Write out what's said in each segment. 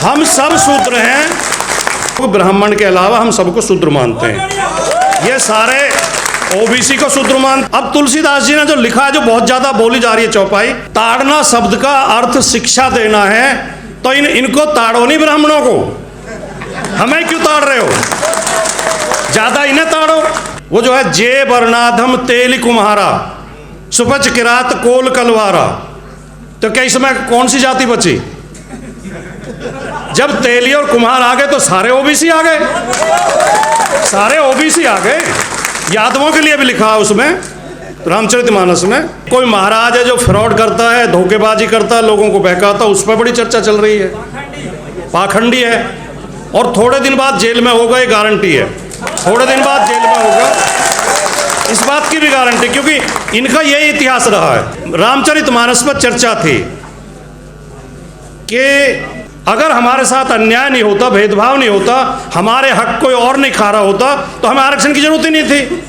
हम सब शूद्र हैं, ब्राह्मण के अलावा हम सबको शूद्र मानते हैं। ये सारे ओबीसी को शूद्र मानते। अब तुलसीदास जी ने जो लिखा है, जो बहुत ज्यादा बोली जा रही है चौपाई, ताड़ना शब्द का अर्थ शिक्षा देना है, तो इनको ताड़ो नहीं, ब्राह्मणों को। हमें क्यों ताड़ रहे हो? ज्यादा इन्हें ताड़ो। वो जो है जे वर्णाधम तेली कुम्हारा सुपच किरात कोल कलवारा, तो क्या इसमें कौन सी जाति बची? जब तेली और कुम्हार आ गए तो सारे ओबीसी आ गए, सारे ओबीसी आ गए। यादवों के लिए भी लिखा है उसमें, रामचरितमानस में। कोई महाराज है जो फ्रॉड करता है, धोखेबाजी करता है, लोगों को बहकाता है, उस पर बड़ी चर्चा चल रही है। पाखंडी है और थोड़े दिन बाद जेल में होगा, ये गारंटी है। थोड़े दिन बाद जेल में होगा, इस बात की भी गारंटी, क्योंकि इनका यही इतिहास रहा है। रामचरितमानस पर चर्चा थी कि अगर हमारे साथ अन्याय नहीं होता, भेदभाव नहीं होता, हमारे हक कोई और नहीं खा रहा होता, तो हमें आरक्षण की जरूरत ही नहीं थी।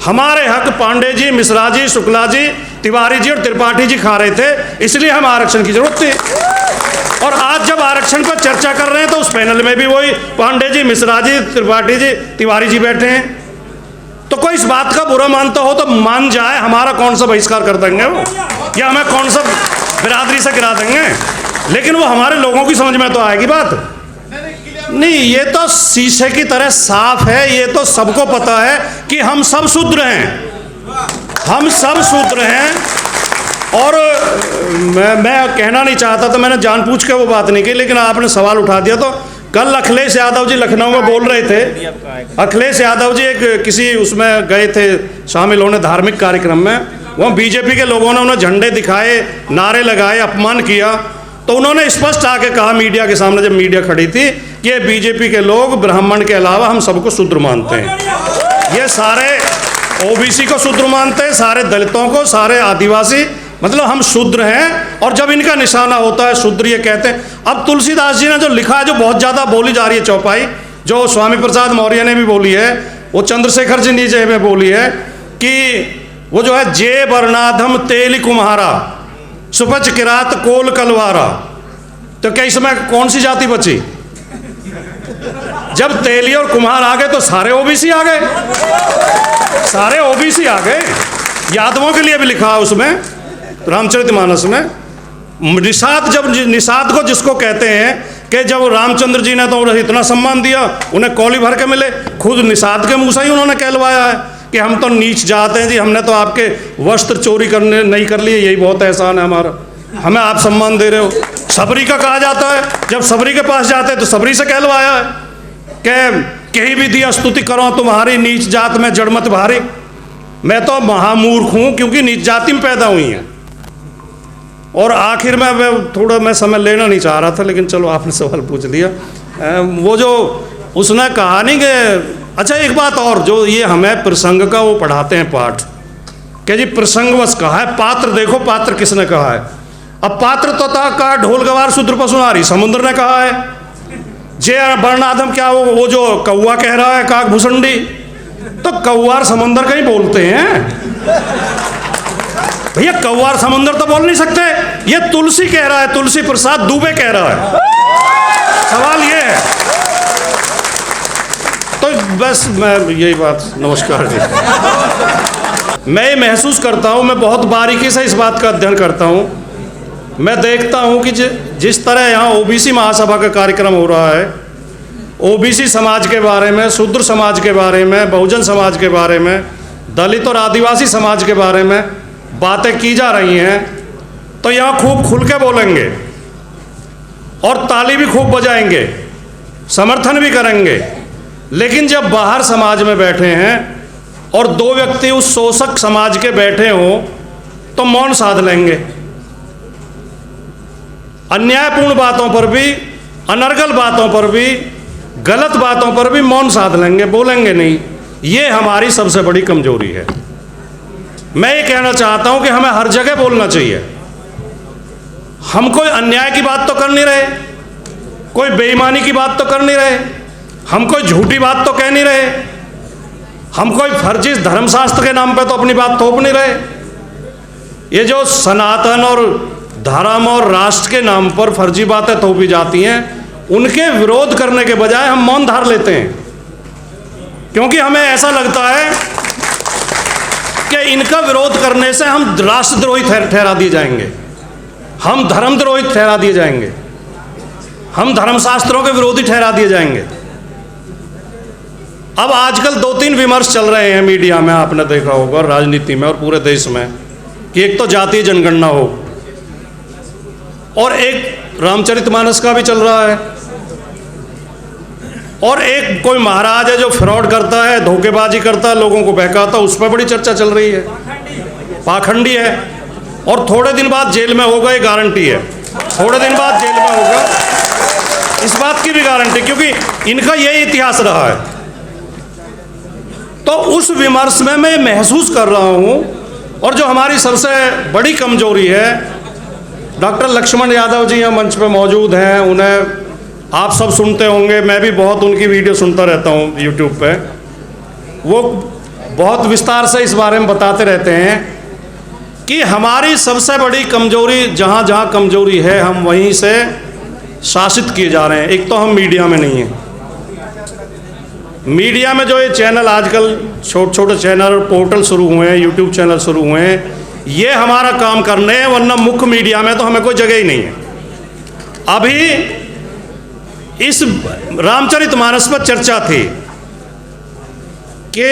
हमारे हक पांडे जी, मिश्रा जी, शुक्ला जी, तिवारी जी और त्रिपाठी जी खा रहे थे, इसलिए हमें आरक्षण की जरूरत थी। और आज जब आरक्षण पर चर्चा कर रहे हैं तो उस पैनल में भी वही पांडे जी, मिश्रा जी, त्रिपाठी जी, तिवारी जी बैठे हैं। तो कोई इस बात का बुरा मानता हो तो मान जाए, हमारा कौन सा बहिष्कार कर देंगे वो, या हमें कौन सा बिरादरी से गिरा देंगे, लेकिन वो हमारे लोगों की समझ में तो आएगी बात। नहीं, ये तो शीशे की तरह साफ है, ये तो सबको पता है कि हम सब शूद्र हैं, हम सब शूद्र हैं। और मैं कहना नहीं चाहता था, मैंने जानबूझ के वो बात नहीं की, लेकिन आपने सवाल उठा दिया। तो कल अखिलेश यादव जी लखनऊ में बोल रहे थे। अखिलेश यादव जी एक किसी उसमें गए थे शामिल होने, धार्मिक कार्यक्रम में। वहाँ बीजेपी के लोगों ने उन्हें झंडे दिखाए, नारे लगाए, अपमान किया। तो उन्होंने स्पष्ट आके कहा मीडिया के सामने, जब मीडिया खड़ी थी, कि ये बीजेपी के लोग ब्राह्मण के अलावा हम सबको शूद्र मानते हैं। ये सारे ओबीसी को शूद्र मानते हैं, सारे दलितों को, सारे आदिवासी, मतलब हम शूद्र हैं। और जब इनका निशाना होता है शूद्र, ये कहते हैं। अब तुलसीदास जी ने जो लिखा है, जो बहुत ज़्यादा बोली जा रही है चौपाई, जो स्वामी प्रसाद मौर्य ने भी बोली है, वो चंद्रशेखर जी नीचे में बोली है, कि वो जो है जे वर्णाधम तेली कुम्हारा सुपच किरात कोल कलवारा, तो क्या इसमें कौन सी जाति बची? जब तेली और कुम्हार आ गए तो सारे ओबीसी आ गए, सारे ओबीसी आ गए। यादवों के लिए भी लिखा है उसमें, रामचरितमानस में। निषाद, जब निषाद को जिसको कहते हैं कि जब रामचंद्र जी ने तो उन्हें इतना सम्मान दिया, उन्हें कौली भर के मिले, खुद निषाद के मुंह से ही उन्होंने कहलवाया है कि हम तो नीच जाते हैं जी, हमने तो आपके वस्त्र चोरी करने नहीं कर लिए, यही बहुत एहसान है हमारा, हमें आप सम्मान दे रहे हो। सबरी का कहा जाता है, जब सबरी के पास जाते हैं तो सबरी से कहलवाया है कि कहीं भी दिया स्तुति करो तुम्हारी, नीच जात में जड़मत भारी। मैं तो महामूर्ख हूँ, क्योंकि नीच जाति में पैदा हुई हैं। और आखिर में मैं समय लेना नहीं चाह रहा था, लेकिन चलो आपने सवाल पूछ लिया। वो जो उसने कहा नहीं कि, अच्छा एक बात और, जो ये हमें प्रसंग का वो पढ़ाते हैं पाठ, कि जी प्रसंगवश कहा है, पात्र देखो पात्र किसने कहा है। अब पात्र तो था कहा ढोल गवार शूद्र पशुहारी, समुद्र ने कहा है। जे वर्णाधम क्या वो जो कौआ कह रहा है, काक भुसंडी, तो कौआर समुद्र का ही बोलते हैं भैया। कौआर समुद्र तो बोल नहीं सकते, ये तुलसी कह रहा है, तुलसी प्रसाद दुबे कह रहा है। सवाल ये है। तो बस मैं यही बात, नमस्कार जी। मैं ये महसूस करता हूँ, मैं बहुत बारीकी से इस बात का अध्ययन करता हूँ। मैं देखता हूँ कि जिस तरह यहाँ ओबीसी महासभा का कार्यक्रम हो रहा है, ओबीसी समाज के बारे में, शूद्र समाज के बारे में, बहुजन समाज के बारे में, दलित और आदिवासी समाज के बारे में बातें की जा रही हैं, तो यहाँ खूब खुल के बोलेंगे और ताली भी खूब बजाएंगे, समर्थन भी करेंगे। लेकिन जब बाहर समाज में बैठे हैं और दो व्यक्ति उस शोषक समाज के बैठे हों, तो मौन साध लेंगे। अन्यायपूर्ण बातों पर भी, अनर्गल बातों पर भी, गलत बातों पर भी मौन साध लेंगे, बोलेंगे नहीं। ये हमारी सबसे बड़ी कमजोरी है। मैं ये कहना चाहता हूं कि हमें हर जगह बोलना चाहिए। हम कोई अन्याय की बात तो कर नहीं रहे, कोई बेईमानी की बात तो कर नहीं रहे, हम कोई झूठी बात तो कह नहीं रहे, हम कोई फर्जी धर्मशास्त्र के नाम पे तो अपनी बात थोप नहीं रहे। ये जो सनातन और धर्म और राष्ट्र के नाम पर फर्जी बातें थोपी जाती हैं, उनके विरोध करने के बजाय हम मौन धार लेते हैं, क्योंकि हमें ऐसा लगता है कि इनका विरोध करने से हम राष्ट्रद्रोही ठहरा दिए जाएंगे, हम धर्मद्रोही ठहरा दिए जाएंगे, हम धर्मशास्त्रों के विरोधी ठहरा दिए जाएंगे। अब आजकल 2-3 विमर्श चल रहे हैं मीडिया में, आपने देखा होगा, राजनीति में और पूरे देश में, कि एक तो जातीय जनगणना हो और एक रामचरितमानस का भी चल रहा है, और एक कोई महाराज है जो फ्रॉड करता है, धोखेबाजी करता है, लोगों को बहकाता है, उस पर बड़ी चर्चा चल रही है, पाखंडी है, और थोड़े दिन बाद जेल में होगा, ये गारंटी है, थोड़े दिन बाद जेल में होगा, इस बात की भी गारंटी, क्योंकि इनका यही इतिहास रहा है। तो उस विमर्श में मैं महसूस कर रहा हूं, और जो हमारी सबसे बड़ी कमजोरी है, डॉक्टर लक्ष्मण यादव जी यहाँ मंच पे मौजूद हैं, उन्हें आप सब सुनते होंगे, मैं भी बहुत उनकी वीडियो सुनता रहता हूँ यूट्यूब पे, वो बहुत विस्तार से इस बारे में बताते रहते हैं कि हमारी सबसे बड़ी कमजोरी, जहाँ जहाँ कमजोरी है हम वहीं से शासित किए जा रहे हैं। एक तो हम मीडिया में नहीं हैं, मीडिया में जो ये चैनल आजकल छोटे छोटे चैनल पोर्टल शुरू हुए हैं, यूट्यूब चैनल शुरू हुए हैं, ये हमारा काम करने हैं, वरना मुख्य मीडिया में तो हमें कोई जगह ही नहीं है। अभी इस रामचरितमानस पर चर्चा थी कि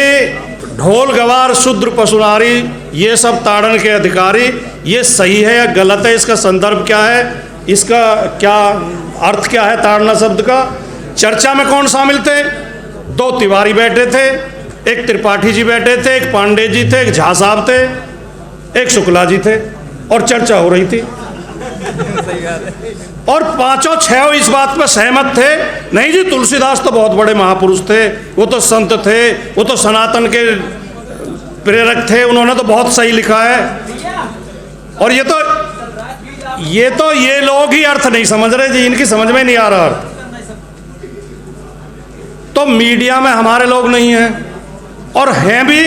ढोल गवार शूद्र पशुनारी ये सब ताड़न के अधिकारी, ये सही है या गलत है, इसका संदर्भ क्या है, इसका क्या अर्थ क्या है ताड़ना शब्द का। चर्चा में कौन शामिल थे? 2 तिवारी बैठे थे, एक त्रिपाठी जी बैठे थे, एक पांडे जी थे, एक झा साहब थे, एक शुक्ला जी थे, और चर्चा हो रही थी, और 5-6 इस बात पर सहमत थे, नहीं जी तुलसीदास तो बहुत बड़े महापुरुष थे, वो तो संत थे, वो तो सनातन के प्रेरक थे, उन्होंने तो बहुत सही लिखा है। और ये लोग ही अर्थ नहीं समझ रहे जी, इनकी समझ में नहीं आ रहा अर्थ। तो मीडिया में हमारे लोग नहीं हैं, और हैं भी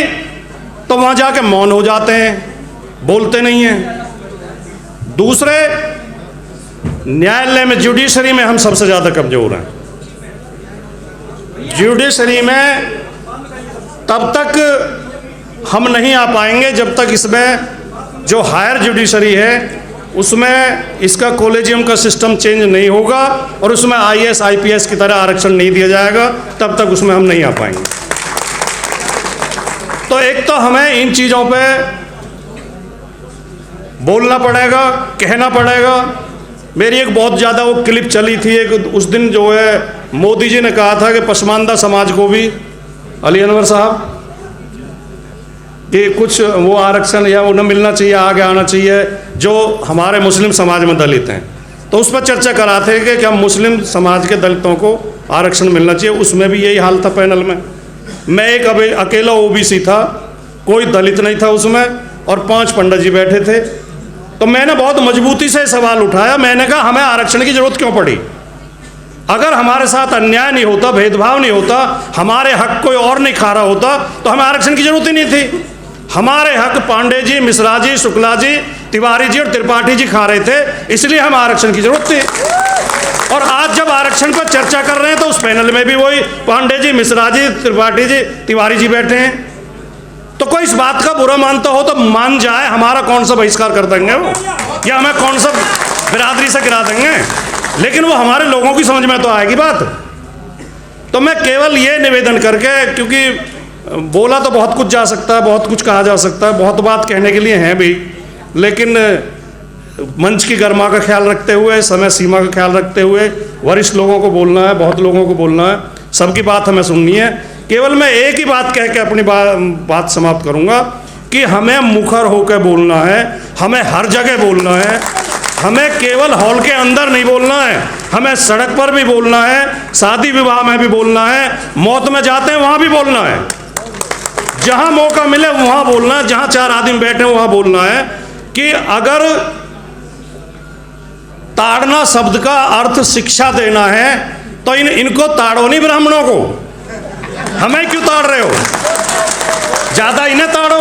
तो वहां जाके मौन हो जाते हैं, बोलते नहीं हैं। दूसरे, न्यायालय में, जुडिशरी में हम सबसे ज़्यादा कमज़ोर हैं। जुडिशरी में तब तक हम नहीं आ पाएंगे जब तक इसमें जो हायर जुडिशरी है उसमें इसका कॉलेजियम का सिस्टम चेंज नहीं होगा, और उसमें IAS IPS की तरह आरक्षण नहीं दिया जाएगा, तब तक उसमें हम नहीं आ पाएंगे। तो एक तो हमें इन चीज़ों पे बोलना पड़ेगा, कहना पड़ेगा। मेरी एक बहुत ज़्यादा वो क्लिप चली थी एक, उस दिन जो है मोदी जी ने कहा था कि पसमानदा समाज को भी, अली अनवर साहब, कि कुछ वो आरक्षण या उन्हें मिलना चाहिए, आगे आना चाहिए जो हमारे मुस्लिम समाज में दलित हैं। तो उस पर चर्चा करा थे कि क्या मुस्लिम समाज के दलितों को आरक्षण मिलना चाहिए। उसमें भी यही हाल था पैनल में। मैं एक अकेला OBC था, कोई दलित नहीं था उसमें, और 5 पंडित जी बैठे थे। तो मैंने बहुत मजबूती से सवाल उठाया, मैंने कहा हमें आरक्षण की जरूरत क्यों पड़ी? अगर हमारे साथ अन्याय नहीं होता, भेदभाव नहीं होता, हमारे हक कोई और नहीं खा रहा होता, तो हमें आरक्षण की जरूरत ही नहीं थी। हमारे हक पांडे जी, मिश्रा जी, शुक्ला जी, तिवारी जी और त्रिपाठी जी खा रहे थे, इसलिए हमें आरक्षण की जरूरत थी। और आज जब आरक्षण पर चर्चा कर रहे हैं तो उस पैनल में भी वही पांडे जी, मिश्रा जी, त्रिपाठी जी, तिवारी जी बैठे हैं। तो कोई इस बात का बुरा मानता हो तो मान जाए, हमारा कौन सा बहिष्कार कर देंगे वो, या हमें कौन सा बिरादरी से गिरा देंगे, लेकिन वो हमारे लोगों की समझ में तो आएगी बात। तो मैं केवल ये निवेदन करके, क्योंकि बोला तो बहुत कुछ जा सकता है, बहुत कुछ कहा जा सकता है, बहुत बात कहने के लिए हैं भी, लेकिन मंच की गरिमा का ख्याल रखते हुए, समय सीमा का ख्याल रखते हुए, वरिष्ठ लोगों को बोलना है, बहुत लोगों को बोलना है, सबकी बात हमें सुननी है। केवल मैं एक ही बात कह के अपनी बात समाप्त करूंगा कि हमें मुखर होकर बोलना है, हमें हर जगह बोलना है, हमें केवल हॉल के अंदर नहीं बोलना है, हमें सड़क पर भी बोलना है, शादी विवाह में भी बोलना है, मौत में जाते हैं वहाँ भी बोलना है, जहाँ मौका मिले वहाँ बोलना है, जहाँ 4 आदमी बैठे वहाँ बोलना है कि अगर ताड़ना शब्द का अर्थ शिक्षा देना है तो इनको ताड़ो नहीं, ब्राह्मणों को। हमें क्यों ताड़ रहे हो? ज़्यादा इन्हें ताड़ो।